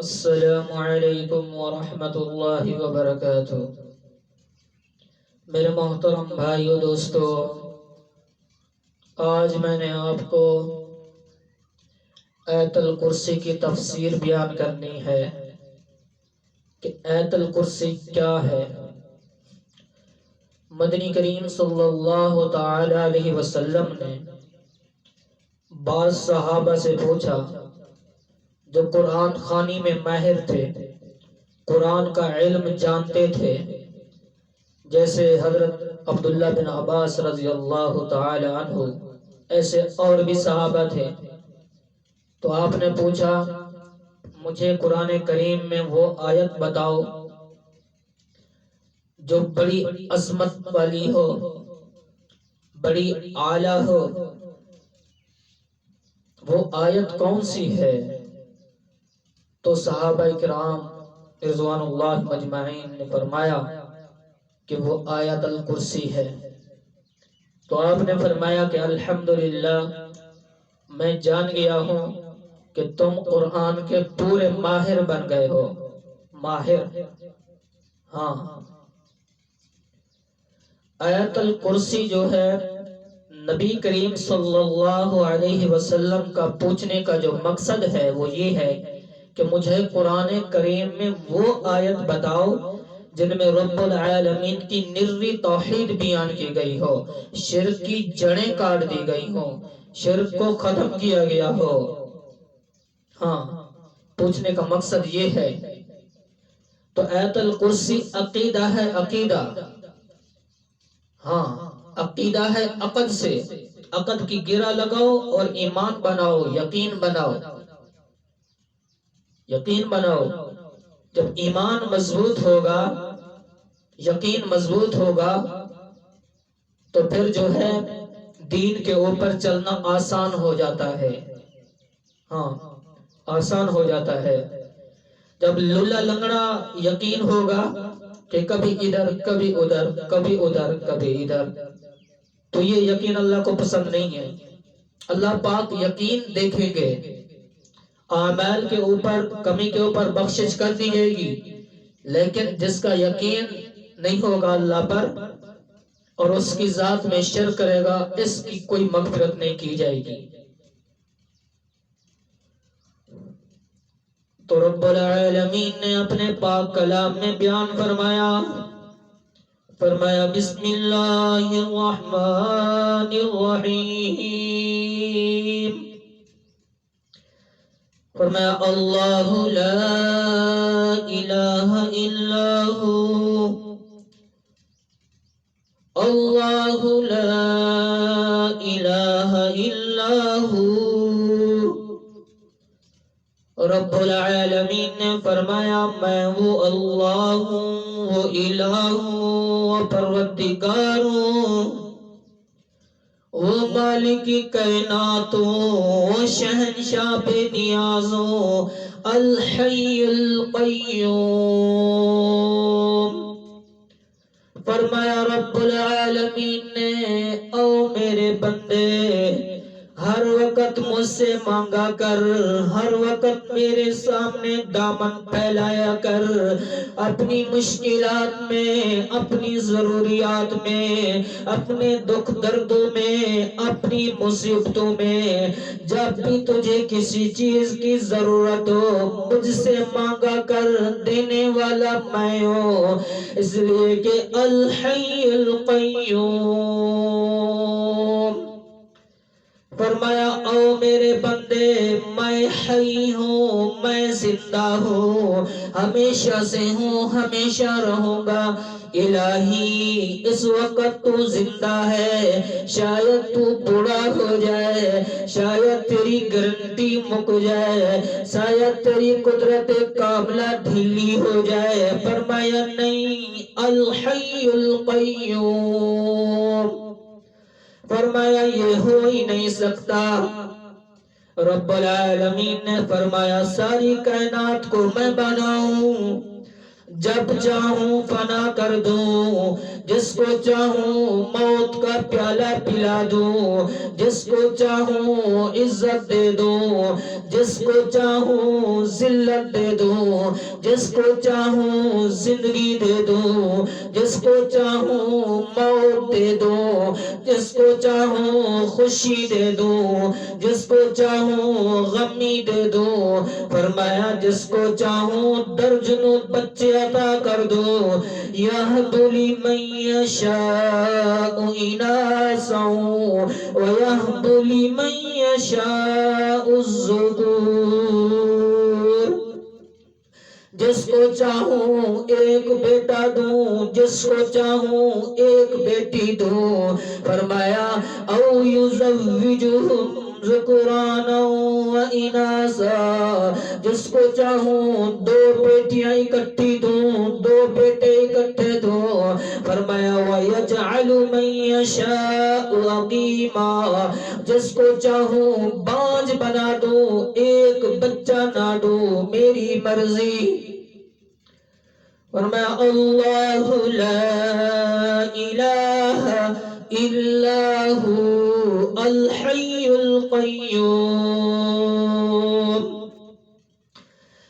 السلام علیکم ورحمۃ اللہ وبرکاتہ۔ میرے محترم بھائیو دوستو، آج میں نے آپ کو آیت الکرسی کی تفسیر بیان کرنی ہے کہ آیت الکرسی کیا ہے۔ مدنی کریم صلی اللہ تعالی علیہ وسلم نے بعض صحابہ سے پوچھا جو قرآن خوانی میں ماہر تھے، قرآن کا علم جانتے تھے، جیسے حضرت عبداللہ بن عباس رضی اللہ تعالی عنہ، ایسے اور بھی صحابہ تھے۔ تو آپ نے پوچھا مجھے قرآن کریم میں وہ آیت بتاؤ جو بڑی عظمت والی ہو، بڑی اعلیٰ ہو، وہ آیت کون سی ہے؟ تو صحابہ کرام رضوان اللہ مجمعین نے فرمایا کہ وہ آیت الکرسی ہے۔ تو آپ نے فرمایا کہ الحمدللہ، میں جان گیا ہوں کہ تم قرآن کے پورے ماہر بن گئے ہو۔ ماہر، ہاں۔ آیت الکرسی جو ہے، نبی کریم صلی اللہ علیہ وسلم کا پوچھنے کا جو مقصد ہے وہ یہ ہے کہ مجھے قرآن کریم میں وہ آیت بتاؤ جن میں رب العالمین کی نری توحید بیان کی گئی ہو، شرک کی جڑیں کاٹ دی گئی ہو، شرک کو ختم کیا گیا ہو۔ ہاں، پوچھنے کا مقصد یہ ہے۔ تو آیت الکرسی عقیدہ ہے، عقیدہ، ہاں، عقیدہ ہے عقد سے۔ عقد کی گرہ لگاؤ اور ایمان بناؤ، یقین بناؤ، یقین بناؤ۔ جب ایمان مضبوط ہوگا، یقین مضبوط ہوگا، تو پھر جو ہے دین کے اوپر چلنا آسان ہو جاتا ہے۔ ہاں، آسان ہو جاتا ہے۔ جب لولا لنگڑا یقین ہوگا کہ کبھی ادھر کبھی ادھر، کبھی ادھر کبھی ادھر، تو یہ یقین اللہ کو پسند نہیں ہے۔ اللہ پاک یقین دیکھیں گے، اعمال کے اوپر کمی کے اوپر بخشش کر دی جائے گی، لیکن جس کا یقین نہیں ہوگا اللہ پر اور اس کی ذات میں شرک کرے گا، اس کی کوئی مغفرت نہیں کی جائے گی۔ تو رب العالمین نے اپنے پاک کلام میں بیان فرمایا بسم اللہ الرحمن الرحیم، فرمایا اللہ لا الہ الا ہو، اللہ لا الہ الا ہو۔ رب العالمین نے فرمایا میں وہ اللہ ہوں، وہ الہ ہوں، وہ پروردگار ہوں، وہ مالک کائنات ہوں، وہ شہنشاہ بے نیاز ہوں، الحی القیوم۔ فرمایا رب العالمین نے او میرے بندے، ہر وقت مجھ سے مانگا کر، ہر وقت میرے سامنے دامن پھیلایا کر، اپنی مشکلات میں، اپنی ضروریات میں، اپنے دکھ دردوں میں، اپنی مصیبتوں میں، جب بھی تجھے کسی چیز کی ضرورت ہو مجھ سے مانگا کر، دینے والا میں ہوں، اس لیے کہ الحی القیوم۔ فرمایا او میرے بندے، میں حی ہوں، میں زندہ ہوں، ہمیشہ سے ہوں، ہمیشہ رہوں گا۔ الہی اس وقت تو زندہ ہے، شاید تو بوڑھا ہو جائے، شاید تیری گارنٹی مک جائے، شاید تیری قدرت کاملہ ڈھیلی ہو جائے۔ فرمایا نہیں، الحی القیوم، فرمایا یہ ہو ہی نہیں سکتا۔ رب العالمین نے فرمایا ساری کائنات کو میں بناؤں، جب چاہوں فنا کر دوں، جس کو چاہوں موت کا پیالہ پلا دوں، جس کو چاہوں عزت دے دوں، جس کو چاہوں ذلت دے دوں، جس کو چاہوں زندگی دے دوں، جس کو چاہوں موت دے دوں، جس کو چاہوں خوشی دے دوں، جس کو چاہوں غمی دے دوں۔ فرمایا جس کو چاہوں درجنوں بچے عطا کر دوں۔ یہب لمن یشاء اناسا ویہب لمن یشاء الذکور۔ جس کو چاہوں ایک بیٹا دوں، جس کو چاہوں ایک بیٹی دوں۔ فرمایا او یزوجہم ذکرانا و اناسا، جس کو چاہوں دو بیٹیاں اکٹھی دوں، دو بیٹے اکٹھے دوں۔ فرمایا وَيَجْعَلُ مَن يَشَاءُ عَقِيمًا، جس کو چاہوں بانجھ بنا دوں، ایک بچہ نہ دوں، میری مرضی۔ فرمایا اللہ لا الہ الا ہو الحی القیوم۔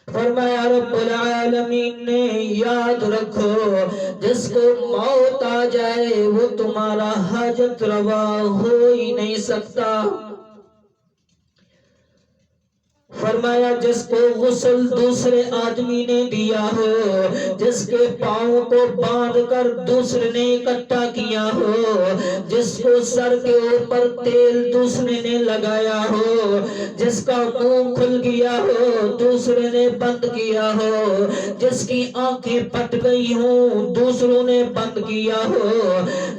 فرمایا رب العالمین نے یاد رکھو جس کو موت آ جائے وہ تمہارا حاجت روا ہو ہی نہیں سکتا۔ فرمایا جس کو غسل دوسرے آدمی نے دیا ہو، جس کے پاؤں کو باندھ کر دوسرے نے اکٹھا کیا ہو، جس کو سر کے اوپر تیل دوسرے نے لگایا ہو، جس کا منہ کھل گیا ہو دوسرے نے بند کیا ہو، جس کی آنکھیں پھٹ گئی ہوں دوسروں نے بند کیا ہو،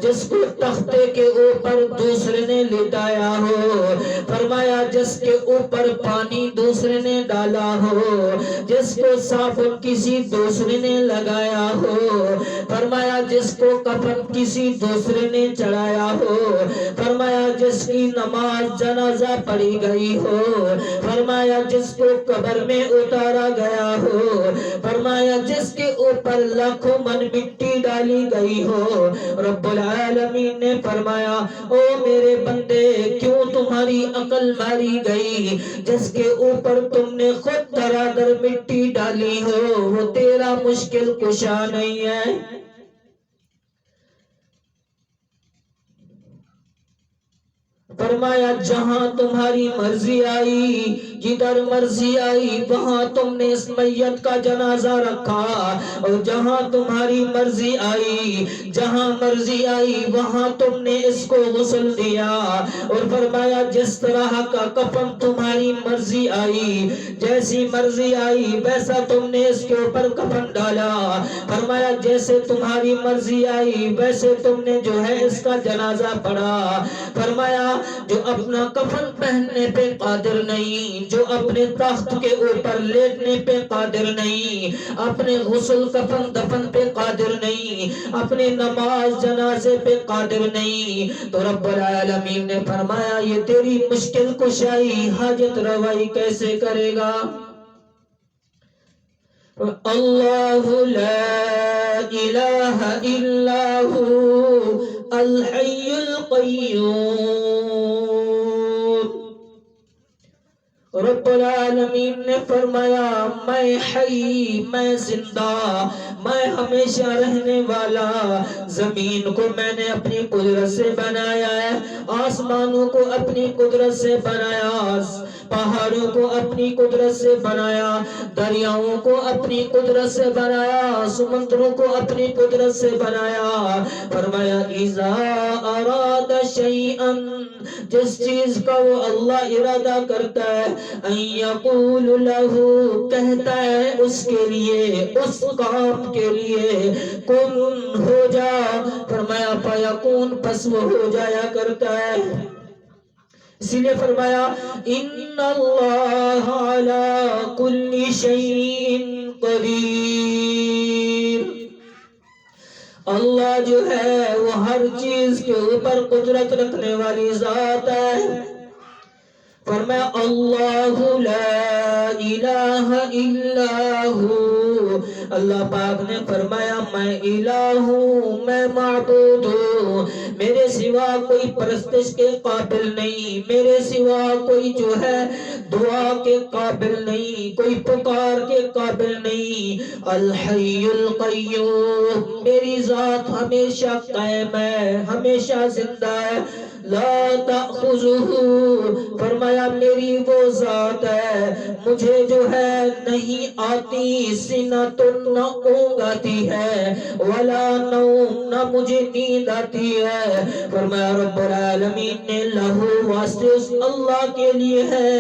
جس کو تختے کے اوپر دوسرے نے لٹایا ہو۔ فرمایا جس کے اوپر پانی دوسرے نے ڈالا ہو، جس کو صابن کسی دوسرے نے لگایا ہو۔ فرمایا جس کو کفن کسی دوسرے نے چڑھایا ہو۔ فرمایا جس کی نماز جنازہ پڑھی گئی ہو۔ فرمایا جس کو قبر میں اتارا گیا ہو۔ فرمایا جس کے اوپر لاکھوں من مٹی ڈالی گئی ہو۔ رب العالمین نے فرمایا او میرے بندے کیوں تمہاری عقل ماری گئی؟ جس کے اوپر تم نے خود درادر مٹی ڈالی ہو وہ تیرا مشکل کشا نہیں ہے۔ فرمایا جہاں تمہاری مرضی آئی، جدھر مرضی آئی وہاں تم نے اس میت کا جنازہ رکھا، اور جہاں تمہاری مرضی آئی، جہاں مرضی آئی وہاں تم نے اس کو غسل دیا۔ اور فرمایا جس طرح کا کفن تمہاری مرضی آئی، جیسی مرضی آئی ویسا تم نے اس کے اوپر کفن ڈالا۔ فرمایا جیسے تمہاری مرضی آئی ویسے تم نے جو ہے اس کا جنازہ پڑھا۔ فرمایا جو اپنا کفن پہننے پہ قادر نہیں، جو اپنے تخت کے اوپر لیٹنے پہ قادر نہیں، اپنے غسل کفن دفن پہ قادر نہیں، اپنے نماز جنازے پہ قادر نہیں، تو رب العالمین نے فرمایا یہ تیری مشکل کشائی حاجت روائی کیسے کرے گا؟ اللہ لا الہ الا ہو الحی القیوم۔ رب العالمین نے فرمایا میں حی، میں زندہ، میں ہمیشہ رہنے والا۔ زمین کو میں نے اپنی قدرت سے بنایا ہے، آسمانوں کو اپنی قدرت سے بنایا، پہاڑوں کو اپنی قدرت سے بنایا، دریاؤں کو اپنی قدرت سے بنایا، سمندروں کو اپنی قدرت سے بنایا۔ فرمایا اذا اراد شیئا، جس چیز کا وہ اللہ ارادہ کرتا ہے، ان یقول له، کہتا ہے اس کے لیے، اس کام کے لیے، کن ہو جا۔ فرمایا فیکون، پس وہ ہو جایا کرتا ہے۔ اسی لیے فرمایا ان اللہ علی کل شیء قدیر، اللہ جو ہے وہ ہر چیز کے اوپر قدرت رکھنے والی ذات ہے۔ فرمایا اللہ لا الہ الا ہو اللہ پاک نے فرمایا میں الہ ہوں، میں معبود ہوں، میرے سوا کوئی پرستش کے قابل نہیں، میرے سوا کوئی جو ہے دعا کے قابل نہیں، کوئی پکار کے قابل نہیں۔ الحی القیوم، میری ذات ہمیشہ قائم ہے، ہمیشہ زندہ ہے۔ لا تأخذہ، فرمایا میری وہ ذات ہے مجھے جو ہے نہیں آتی سنۃ، نہ اونگ آتی ہے، ولا نوم، نہ مجھے نیند آتی ہے۔ فرمایا رب العالمین نے لہو، واسطے اس اللہ کے لیے ہے،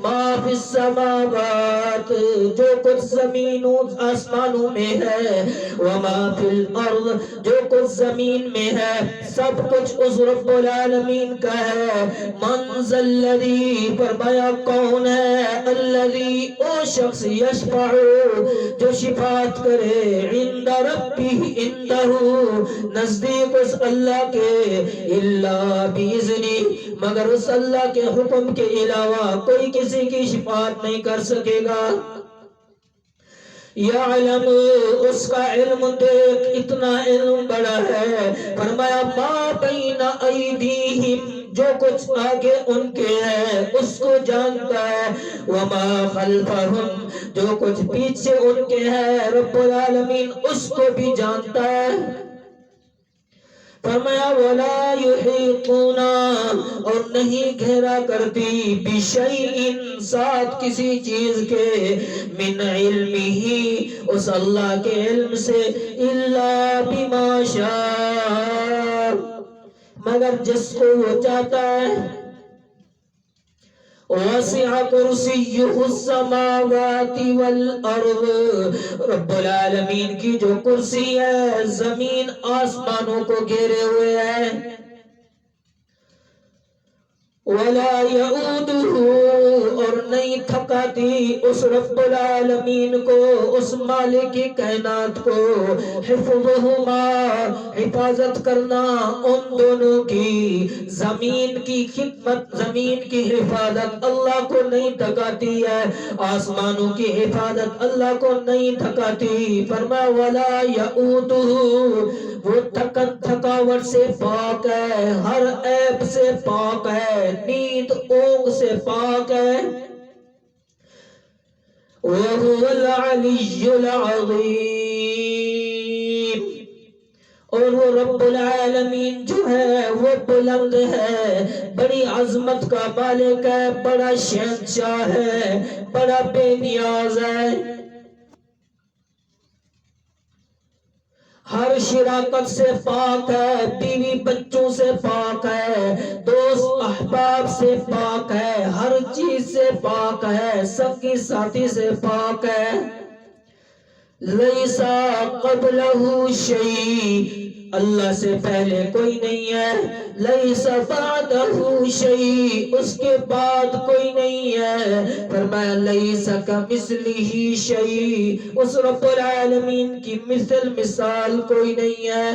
ما فی السماوات، جو کچھ زمینوں آسمانوں میں ہے، وما فی الارض، جو کچھ زمین میں ہے، سب کچھ اس رب العالمین کا ہے۔ من ذا الذی، فرمایا کون ہے، الذی، او شخص، یشفع، جو شفاعت کرے، عند ربہ، عندہ، نزدیک اس اللہ کے، الا باذنہ، مگر اس اللہ کے حکم کے علاوہ کوئی کسی کی شفاعت نہیں کر سکے گا۔ یعلم، اس کا علم دیکھ، اتنا علم بڑا ہے۔ فرمایا ما بین ایدیہم، جو کچھ آگے ان کے ہے اس کو جانتا ہے، وما خلفہم، جو کچھ پیچھے ان کے ہے رب العالمین اس کو بھی جانتا ہے۔ فرمایا ولا یحیطون، اور نہیں گھیرا کرتی، بشیء، ساتھ کسی چیز کے، من علمہ، اس اللہ کے علم سے، الا بما شاء، مگر جس کو وہ چاہتا ہے۔ وسع کرسیہ السماوات والارض، رب العالمین کی جو کرسی ہے زمین آسمانوں کو گھیرے ہوئے ہے۔ ولا یعودہ، اور نہیں تھکاتی اس رب العالمین کو، اس مالک کی کائنات کو، حفظہما، حفاظت کرنا ان دونوں کی، زمین کی خدمت، زمین کی حفاظت اللہ کو نہیں تھکاتی ہے، آسمانوں کی حفاظت اللہ کو نہیں تھکاتی۔ فرمایا ولا یعودہ، وہ تھکاوٹ سے پاک ہے، ہر عیب سے پاک ہے، نیند اونگ سے پاک ہے۔ وَهُوَ الْعَلِيُّ الْعَظِيمُ، اور وہ رب العالمین جو ہے وہ بلند ہے، بڑی عظمت کا مالک ہے، بڑا شہنشاہ ہے، بڑا بے نیاز ہے، ہر شراکت سے پاک ہے، بیوی بچوں سے پاک ہے، دوست احباب سے پاک ہے، ہر چیز سے پاک ہے، سنگی ساتھی سے پاک ہے۔ لیس قبلہ شیء، اللہ سے پہلے کوئی نہیں ہے، لیس بعدہ شیء، اس کے بعد کوئی نہیں ہے۔ فرمایا لیس کمثلہ شیء، اس رب العالمین کی مثل مثال کوئی نہیں ہے۔